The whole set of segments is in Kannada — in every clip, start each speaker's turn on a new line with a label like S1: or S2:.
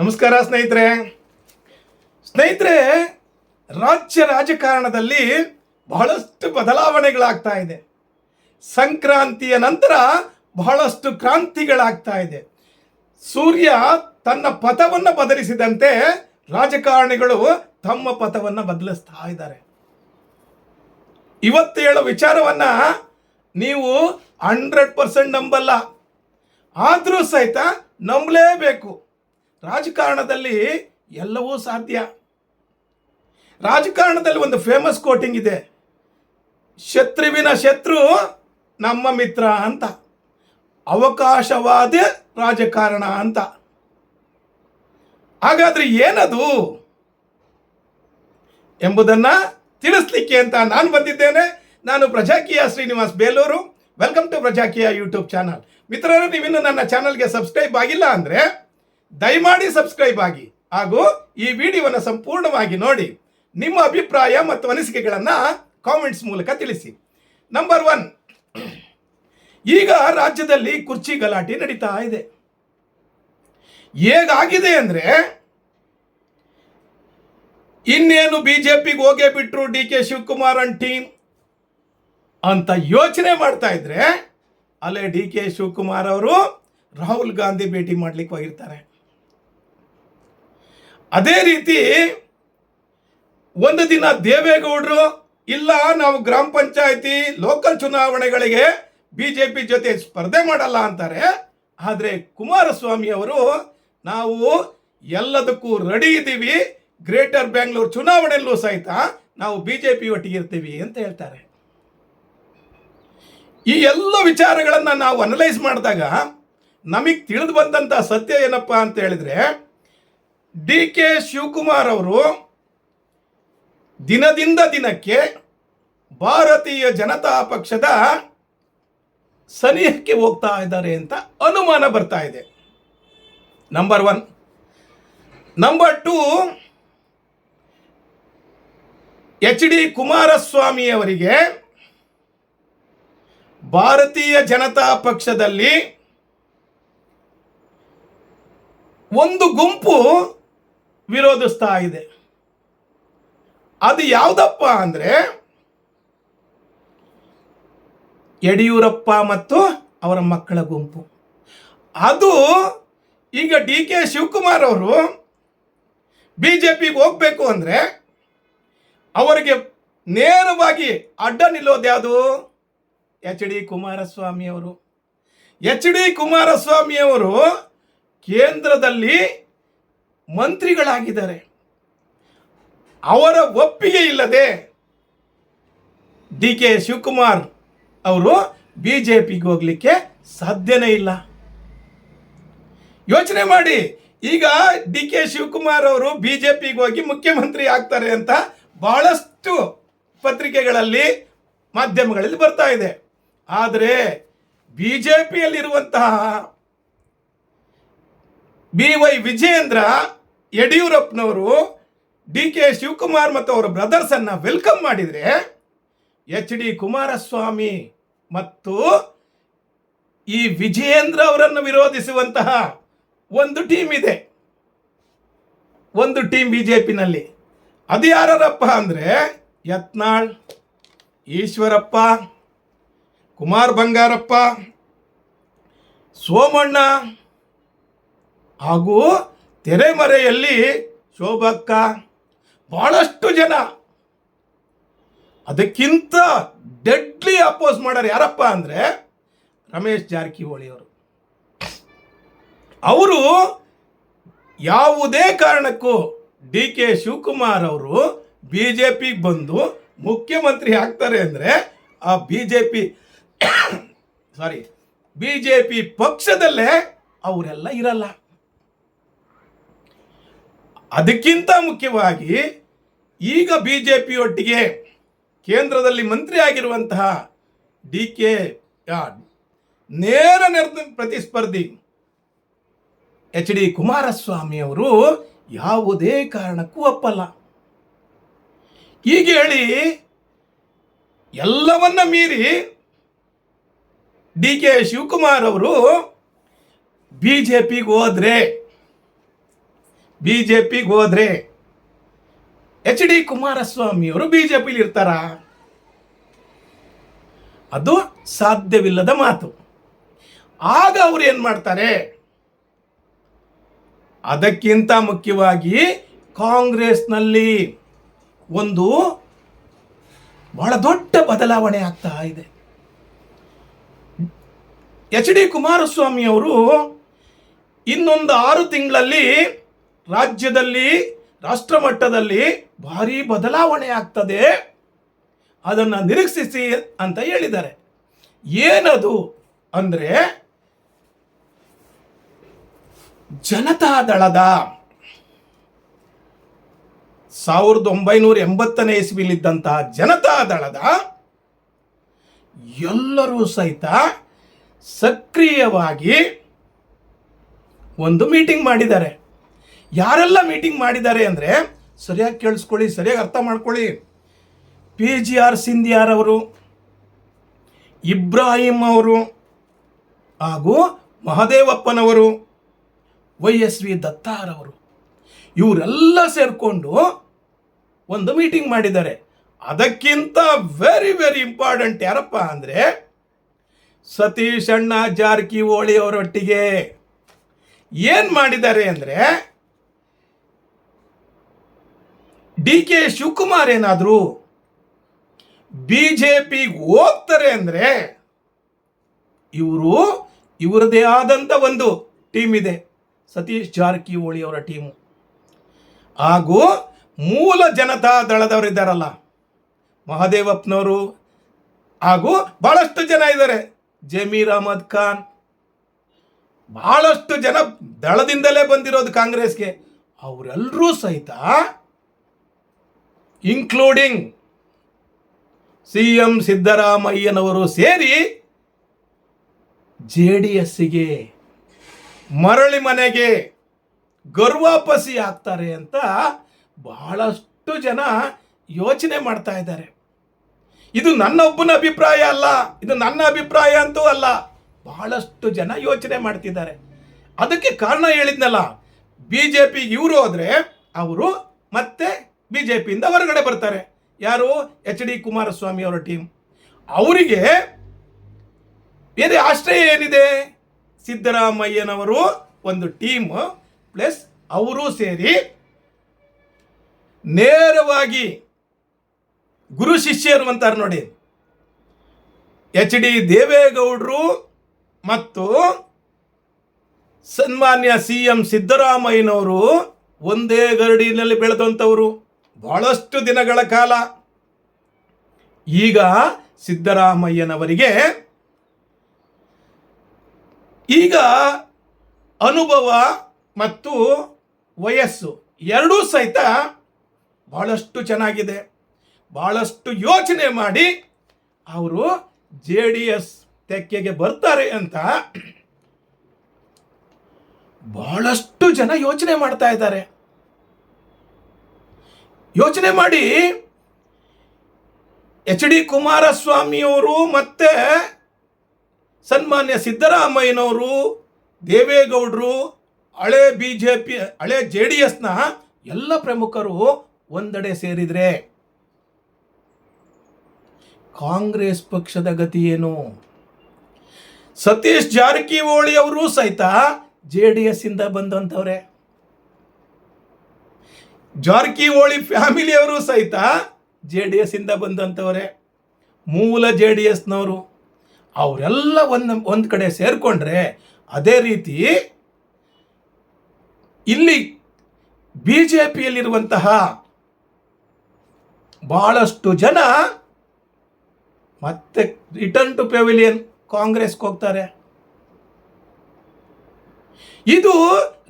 S1: ನಮಸ್ಕಾರ ಸ್ನೇಹಿತರೆ, ರಾಜ್ಯ ರಾಜಕಾರಣದಲ್ಲಿ ಬಹಳಷ್ಟು ಬದಲಾವಣೆಗಳಾಗ್ತಾ ಇದೆ. ಸಂಕ್ರಾಂತಿಯ ನಂತರ ಬಹಳಷ್ಟು ಕ್ರಾಂತಿಗಳಾಗ್ತಾ ಇದೆ. ಸೂರ್ಯ ತನ್ನ ಪಥವನ್ನು ಬದಲಿಸಿದಂತೆ ರಾಜಕಾರಣಿಗಳು ತಮ್ಮ ಪಥವನ್ನು ಬದಲಿಸ್ತಾ ಇದ್ದಾರೆ. ಇವತ್ತು ಹೇಳೋ ವಿಚಾರವನ್ನ ನೀವು 100% ನಂಬಲ್ಲ, ಆದರೂ ಸಹಿತ ನಂಬಲೇಬೇಕು. ರಾಜಕಾರಣದಲ್ಲಿ ಎಲ್ಲವೂ ಸಾಧ್ಯ. ರಾಜಕಾರಣದಲ್ಲಿ ಒಂದು ಫೇಮಸ್ ಕೋಟಿಂಗ್ ಇದೆ, ಶತ್ರುವಿನ ಶತ್ರು ನಮ್ಮ ಮಿತ್ರ ಅಂತ. ಅವಕಾಶವಾದ ರಾಜಕಾರಣ ಅಂತ. ಹಾಗಾದ್ರೆ ಏನದು ಎಂಬುದನ್ನು ತಿಳಿಸ್ಲಿಕ್ಕೆ ಅಂತ ನಾನು ಬಂದಿದ್ದೇನೆ. ನಾನು Prajaakeeya Srinivas Belur. Welcome to Prajaakeeya YouTube channel. ಮಿತ್ರರು, ನೀವಿನ್ನು ನನ್ನ ಚಾನಲ್ಗೆ ಸಬ್ಸ್ಕ್ರೈಬ್ ಆಗಿಲ್ಲ ಅಂದರೆ ದಯಮಾಡಿ ಸಬ್ಸ್ಕ್ರೈಬ್ ಆಗಿ ಹಾಗೂ ಈ ವಿಡಿಯೋವನ್ನು ಸಂಪೂರ್ಣವಾಗಿ ನೋಡಿ ನಿಮ್ಮ ಅಭಿಪ್ರಾಯ ಮತ್ತು ಅನಿಸಿಕೆಗಳನ್ನು ಕಾಮೆಂಟ್ಸ್ ಮೂಲಕ ತಿಳಿಸಿ. ನಂಬರ್ 1, ಈಗ ರಾಜ್ಯದಲ್ಲಿ ಕುರ್ಚಿ ಗಲಾಟೆ ನಡೀತಾ ಇದೆ. ಹೇಗಾಗಿದೆ ಅಂದರೆ, ಇನ್ನೇನು ಬಿಜೆಪಿಗೆ ಹೋಗೇ ಬಿಟ್ರು D K Shivakumar and team ಅಂತ ಯೋಚನೆ ಮಾಡ್ತಾ ಇದ್ರೆ, ಅಲ್ಲೇ ಡಿ ಕೆ ಶಿವಕುಮಾರ್ ಅವರು ರಾಹುಲ್ ಗಾಂಧಿ ಭೇಟಿ ಮಾಡ್ಲಿಕ್ಕೆ ಹೋಗಿರ್ತಾರೆ. ಅದೇ ರೀತಿ ಒಂದು ದಿನ ದೇವೇಗೌಡರು ಇಲ್ಲ, ನಾವು ಗ್ರಾಮ ಪಂಚಾಯತಿ ಲೋಕಲ್ ಚುನಾವಣೆಗಳಿಗೆ ಬಿಜೆಪಿ ಜೊತೆ ಸ್ಪರ್ಧೆ ಮಾಡಲ್ಲ ಅಂತಾರೆ. ಆದರೆ ಕುಮಾರಸ್ವಾಮಿ ಅವರು ನಾವು ಎಲ್ಲದಕ್ಕೂ ರೆಡಿ ಇದ್ದೀವಿ, ಗ್ರೇಟರ್ ಬೆಂಗಳೂರು ಚುನಾವಣೆಯಲ್ಲೂ ಸಹಿತ ನಾವು ಬಿಜೆಪಿ ಒಟ್ಟಿಗೆ ಇರ್ತೀವಿ ಅಂತ ಹೇಳ್ತಾರೆ. ಈ ಎಲ್ಲ ವಿಚಾರಗಳನ್ನು ನಾವು ಅನಲೈಸ್ ಮಾಡಿದಾಗ ನಮಗೆ ತಿಳಿದು ಬಂದಂಥ ಸತ್ಯ ಏನಪ್ಪ ಅಂತ ಹೇಳಿದ್ರೆ, ಡಿ ಕೆ ಶಿವಕುಮಾರ್ ಅವರು ದಿನದಿಂದ ದಿನಕ್ಕೆ ಭಾರತೀಯ ಜನತಾ ಪಕ್ಷದ ಸನಿಹಕ್ಕೆ ಹೋಗ್ತಾ ಇದ್ದಾರೆ ಅಂತ ಅನುಮಾನ ಬರ್ತಾ ಇದೆ. Number 1. Number 2, H D Kumaraswamy ಅವರಿಗೆ ಭಾರತೀಯ ಜನತಾ ಪಕ್ಷದಲ್ಲಿ ಒಂದು ಗುಂಪು ವಿರೋಧಿಸ್ತಾ ಇದೆ. ಅದು ಯಾವುದಪ್ಪ ಅಂದರೆ, ಯಡಿಯೂರಪ್ಪ ಮತ್ತು ಅವರ ಮಕ್ಕಳ ಗುಂಪು. ಅದು ಈಗ ಡಿ ಕೆ ಶಿವಕುಮಾರ್ ಅವರು ಬಿಜೆಪಿಗೆ ಹೋಗಬೇಕು ಅಂದರೆ ಅವರಿಗೆ ನೇರವಾಗಿ ಅಡ್ಡ ನಿಲ್ಲೋದು ಯಾವುದು? ಎಚ್ ಡಿ ಕುಮಾರಸ್ವಾಮಿ ಅವರು. ಎಚ್ ಡಿ ಕುಮಾರಸ್ವಾಮಿ ಅವರು ಕೇಂದ್ರದಲ್ಲಿ ಮಂತ್ರಿಗಳಾಗಿದ್ದಾರೆ. ಅವರ ಒಪ್ಪಿಗೆ ಇಲ್ಲದೆ ಡಿ ಕೆ ಶಿವಕುಮಾರ್ ಅವರು ಬಿಜೆಪಿಗೆ ಹೋಗ್ಲಿಕ್ಕೆ ಸಾಧ್ಯನೇ ಇಲ್ಲ. ಯೋಚನೆ ಮಾಡಿ, ಈಗ ಡಿ ಕೆ ಶಿವಕುಮಾರ್ ಅವರು ಬಿಜೆಪಿಗೆ ಹೋಗಿ ಮುಖ್ಯಮಂತ್ರಿ ಆಗ್ತಾರೆ ಅಂತ ಬಹಳಷ್ಟು ಪತ್ರಿಕೆಗಳಲ್ಲಿ ಮಾಧ್ಯಮಗಳಲ್ಲಿ ಬರ್ತಾ ಇದೆ. ಆದರೆ ಬಿಜೆಪಿಯಲ್ಲಿರುವಂತಹ BY ವಿಜಯೇಂದ್ರ ಯಡಿಯೂರಪ್ಪನವರು ಡಿ ಕೆ ಶಿವಕುಮಾರ್ ಮತ್ತು ಅವರ ಬ್ರದರ್ಸನ್ನು ವೆಲ್ಕಮ್ ಮಾಡಿದರೆ, ಎಚ್ ಡಿ ಕುಮಾರಸ್ವಾಮಿ ಮತ್ತು ಈ ವಿಜಯೇಂದ್ರ ಅವರನ್ನು ವಿರೋಧಿಸುವಂತಹ ಒಂದು ಟೀಮ್ ಇದೆ, ಒಂದು ಟೀಮ್ ಬಿಜೆಪಿನಲ್ಲಿ. ಅದು ಯಾರಪ್ಪ ಅಂದರೆ, ಯತ್ನಾಳ್, ಈಶ್ವರಪ್ಪ, ಕುಮಾರ್ ಬಂಗಾರಪ್ಪ, ಸೋಮಣ್ಣ ಹಾಗೂ ತೆರೆಮರೆಯಲ್ಲಿ ಶೋಭಕ್ಕ, ಬಹಳಷ್ಟು ಜನ. ಅದಕ್ಕಿಂತ ಡೆಡ್ಲಿ ಅಪೋಸ್ ಮಾಡೋರು ಯಾರಪ್ಪ ಅಂದರೆ ರಮೇಶ್ ಜಾರಕಿಹೊಳಿ ಅವರು. ಅವರು ಯಾವುದೇ ಕಾರಣಕ್ಕೂ ಡಿ ಕೆ ಶಿವಕುಮಾರ್ ಅವರು ಬಿಜೆಪಿಗೆ ಬಂದು ಮುಖ್ಯಮಂತ್ರಿ ಆಗ್ತಾರೆ ಅಂದರೆ ಆ ಬಿಜೆಪಿ ಪಕ್ಷದಲ್ಲೇ ಅವರೆಲ್ಲ ಇರಲ್ಲ. ಅದಕ್ಕಿಂತ ಮುಖ್ಯವಾಗಿ ಈಗ ಬಿಜೆಪಿ ಒಟ್ಟಿಗೆ ಕೇಂದ್ರದಲ್ಲಿ ಮಂತ್ರಿ ಆಗಿರುವಂತಹ ಡಿ ಕೆ ನೇರ ಪ್ರತಿಸ್ಪರ್ಧಿ ಎಚ್ ಡಿ ಕುಮಾರಸ್ವಾಮಿ ಅವರು ಯಾವುದೇ ಕಾರಣಕ್ಕೂ ಒಪ್ಪಲ್ಲ. ಹೀಗೆ ಹೇಳಿ ಎಲ್ಲವನ್ನ ಮೀರಿ ಡಿ ಕೆ ಶಿವಕುಮಾರ್ ಅವರು ಬಿಜೆಪಿಗೆ ಹೋದ್ರೆ ಬಿಜೆಪಿಗೆ ಹೋದ್ರೆ HD ಕುಮಾರಸ್ವಾಮಿ ಅವರು ಬಿಜೆಪಿಲಿ ಇರ್ತಾರ? ಅದು ಸಾಧ್ಯವಿಲ್ಲದ ಮಾತು. ಆಗ ಅವ್ರು ಏನ್ ಮಾಡ್ತಾರೆ? ಅದಕ್ಕಿಂತ ಮುಖ್ಯವಾಗಿ ಕಾಂಗ್ರೆಸ್ನಲ್ಲಿ ಒಂದು ಬಹಳ ದೊಡ್ಡ ಬದಲಾವಣೆ ಆಗ್ತಾ ಇದೆ. HD ಕುಮಾರಸ್ವಾಮಿ ಅವರು ಇನ್ನೊಂದು 6 ತಿಂಗಳಲ್ಲಿ ರಾಜ್ಯದಲ್ಲಿ, ರಾಷ್ಟ್ರ ಮಟ್ಟದಲ್ಲಿ ಭಾರಿ ಬದಲಾವಣೆ ಆಗ್ತದೆ, ಅದನ್ನು ನಿರೀಕ್ಷಿಸಿ ಅಂತ ಹೇಳಿದ್ದಾರೆ. ಏನದು ಅಂದ್ರೆ, ಜನತಾದಳದ 1980ನೇ ಇಸ್ವಿಲಿದ್ದಂತಹ ಜನತಾದಳದ ಎಲ್ಲರೂ ಸಹಿತ ಸಕ್ರಿಯವಾಗಿ ಒಂದು ಮೀಟಿಂಗ್ ಮಾಡಿದ್ದಾರೆ. ಯಾರೆಲ್ಲ ಮೀಟಿಂಗ್ ಮಾಡಿದ್ದಾರೆ ಅಂದರೆ, ಸರಿಯಾಗಿ ಕೇಳಿಸ್ಕೊಳ್ಳಿ, ಸರಿಯಾಗಿ ಅರ್ಥ ಮಾಡ್ಕೊಳ್ಳಿ. PGR ಸಿಂಧಿಯಾರವರು, ಇಬ್ರಾಹಿಂ ಅವರು ಹಾಗೂ ಮಹದೇವಪ್ಪನವರು, YSV ದತ್ತಾರವರು, ಇವರೆಲ್ಲ ಸೇರಿಕೊಂಡು ಒಂದು ಮೀಟಿಂಗ್ ಮಾಡಿದ್ದಾರೆ. ಅದಕ್ಕಿಂತ ವೆರಿ ವೆರಿ ಇಂಪಾರ್ಟೆಂಟ್ ಯಾರಪ್ಪ ಅಂದರೆ, ಸತೀಶ್ ಅಣ್ಣ ಜಾರಕಿಹೊಳಿ ಅವರೊಟ್ಟಿಗೆ ಏನು ಮಾಡಿದ್ದಾರೆ ಅಂದರೆ, DK ಶಿವಕುಮಾರ್ ಏನಾದರೂ ಬಿಜೆಪಿಗೆ ಹೋಗ್ತಾರೆ ಅಂದರೆ, ಇವರದೇ ಆದಂಥ ಒಂದು ಟೀಮ್ ಇದೆ, ಸತೀಶ್ ಜಾರಕಿಹೊಳಿ ಅವರ ಟೀಮು. ಹಾಗೂ ಮೂಲ ಜನತಾ ದಳದವರಿದ್ದಾರಲ್ಲ, ಮಹದೇವಪ್ಪನವರು ಹಾಗೂ ಬಹಳಷ್ಟು ಜನ ಇದ್ದಾರೆ, ಜಮೀರ್ ಅಹಮದ್ ಖಾನ್, ಬಹಳಷ್ಟು ಜನ ದಳದಿಂದಲೇ ಬಂದಿರೋದು ಕಾಂಗ್ರೆಸ್ಗೆ. ಅವರೆಲ್ಲರೂ ಸಹಿತ ಇನ್ಕ್ಲೂಡಿಂಗ್ CM ಸಿದ್ದರಾಮಯ್ಯನವರು ಸೇರಿ JDSಗೆ ಮರಳಿ ಮನೆಗೆ ಗರ್ವಾಪಸಿ ಆಗ್ತಾರೆ ಅಂತ ಬಹಳಷ್ಟು ಜನ ಯೋಚನೆ ಮಾಡ್ತಾ ಇದ್ದಾರೆ. ಇದು ನನ್ನೊಬ್ಬನ ಅಭಿಪ್ರಾಯ ಅಲ್ಲ, ಇದು ನನ್ನ ಅಭಿಪ್ರಾಯ ಅಂತೂ ಅಲ್ಲ, ಬಹಳಷ್ಟು ಜನ ಯೋಚನೆ ಮಾಡ್ತಿದ್ದಾರೆ. ಅದಕ್ಕೆ ಕಾರಣ ಹೇಳಿದ್ನಲ್ಲ, ಬಿಜೆಪಿಗೆ ಇವರು ಹೋದ್ರೆ ಅವರು ಮತ್ತೆ ಬಿಜೆಪಿಯಿಂದ ಹೊರಗಡೆ ಬರ್ತಾರೆ. ಯಾರು? HD ಕುಮಾರಸ್ವಾಮಿ ಅವರ ಟೀಮ್. ಅವರಿಗೆ ಬೇರೆ ಆಶ್ರಯ ಏನಿದೆ? ಸಿದ್ದರಾಮಯ್ಯನವರು ಒಂದು ಟೀಮ್ ಪ್ಲಸ್ ಅವರು ಸೇರಿ ನೇರವಾಗಿ ಗುರು ಶಿಷ್ಯರು ಅಂತಾರೆ ನೋಡಿ, HD ದೇವೇಗೌಡರು ಮತ್ತು ಸನ್ಮಾನ್ಯ CM ಸಿದ್ದರಾಮಯ್ಯನವರು ಒಂದೇ ಗರಡಿನಲ್ಲಿ ಬೆಳೆದಂಥವರು ಬಹಳಷ್ಟು ದಿನಗಳ ಕಾಲ. ಈಗ ಸಿದ್ದರಾಮಯ್ಯನವರಿಗೆ ಈಗ ಅನುಭವ ಮತ್ತು ವಯಸ್ಸು ಎರಡೂ ಸಹಿತ ಬಹಳಷ್ಟು ಚೆನ್ನಾಗಿದೆ. ಬಹಳಷ್ಟು ಯೋಚನೆ ಮಾಡಿ ಅವರು JDS ತೆಕ್ಕೆಗೆ ಬರ್ತಾರೆ ಅಂತ ಬಹಳಷ್ಟು ಜನ ಯೋಚನೆ ಮಾಡ್ತಾ ಇದ್ದಾರೆ. ಯೋಚನೆ ಮಾಡಿ HD ಕುಮಾರಸ್ವಾಮಿಯವರು ಮತ್ತೆ ಸನ್ಮಾನ್ಯ ಸಿದ್ದರಾಮಯ್ಯನವರು, ದೇವೇಗೌಡರು, ಹಳೆ ಬಿಜೆಪಿ, ಹಳೆ JDSನ ಎಲ್ಲ ಪ್ರಮುಖರು ಒಂದೆಡೆ ಸೇರಿದ್ರೆ ಕಾಂಗ್ರೆಸ್ ಪಕ್ಷದ ಗತಿ ಏನು? ಸತೀಶ್ ಜಾರಕಿಹೊಳಿ ಅವರು ಸಹಿತ JDS ಇಂದ ಬಂದಂಥವ್ರೆ, ಜಾರಕಿಹೊಳಿ ಫ್ಯಾಮಿಲಿಯವರು ಸಹಿತ JDS ಇಂದ ಬಂದಂಥವ್ರೆ, ಮೂಲ JDSನವರು. ಅವರೆಲ್ಲ ಒಂದು ಕಡೆ ಸೇರಿಕೊಂಡ್ರೆ ಅದೇ ರೀತಿ ಇಲ್ಲಿ ಬಿಜೆಪಿಯಲ್ಲಿರುವಂತಹ ಬಹಳಷ್ಟು ಜನ ಮತ್ತೆ ರಿಟರ್ನ್ ಟು ಪೆವಿಲಿಯನ್ ಕಾಂಗ್ರೆಸ್ಗೆ ಹೋಗ್ತಾರೆ. ಇದು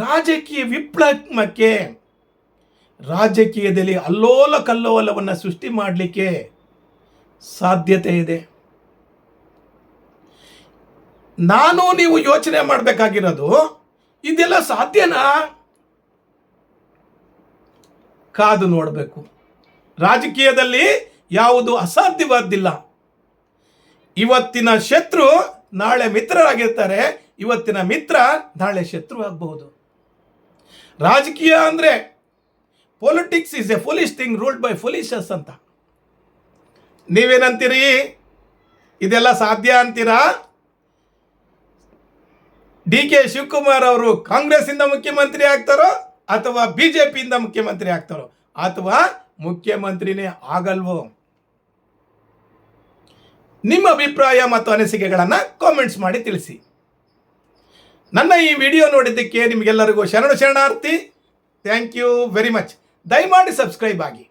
S1: ರಾಜಕೀಯ ವಿಪ್ಲವಕ್ಕೆ, ರಾಜಕೀಯದಲ್ಲಿ ಅಲ್ಲೋಲ ಕಲ್ಲೋಲವನ್ನು ಸೃಷ್ಟಿ ಮಾಡಲಿಕ್ಕೆ ಸಾಧ್ಯತೆ ಇದೆ. ನಾನು ನೀವು ಯೋಚನೆ ಮಾಡಬೇಕಾಗಿರೋದು, ಇದೆಲ್ಲ ಸಾಧ್ಯನಾ? ಕಾದು ನೋಡಬೇಕು. ರಾಜಕೀಯದಲ್ಲಿ ಯಾವುದು ಅಸಾಧ್ಯವಾದ್ದಿಲ್ಲ. ಇವತ್ತಿನ ಶತ್ರು ನಾಳೆ ಮಿತ್ರರಾಗಿರ್ತಾರೆ, ಇವತ್ತಿನ ಮಿತ್ರ ನಾಳೆ ಶತ್ರು ಆಗಬಹುದು. ರಾಜಕೀಯ ಅಂದರೆ politics is a foolish thing ruled by foolishes ಅಂತ. ನೀವೇನಂತೀರಿ? ಇದೆಲ್ಲ ಸಾಧ್ಯ ಅಂತೀರಾ? ಡಿ.ಕೆ. ಶಿವಕುಮಾರ್ ಅವರು ಕಾಂಗ್ರೆಸ್ಸಿಂದ ಮುಖ್ಯಮಂತ್ರಿ ಆಗ್ತಾರೋ ಅಥವಾ ಬಿಜೆಪಿಯಿಂದ ಮುಖ್ಯಮಂತ್ರಿ ಆಗ್ತಾರೋ ಅಥವಾ ಮುಖ್ಯಮಂತ್ರಿನೇ ಆಗಲ್ವೋ? ನಿಮ್ಮ ಅಭಿಪ್ರಾಯ ಮತ್ತು ಅನಿಸಿಕೆಗಳನ್ನು ಕಾಮೆಂಟ್ಸ್ ಮಾಡಿ ತಿಳಿಸಿ. ನನ್ನ ಈ ವಿಡಿಯೋ ನೋಡಿದ್ದಕ್ಕೆ ನಿಮಗೆಲ್ಲರಿಗೂ ಶರಣಾರ್ಥಿ. Thank you very much. ದಯಮಾಡಿ ಸಬ್ಸ್ಕ್ರೈಬ್ ಆಗಿ.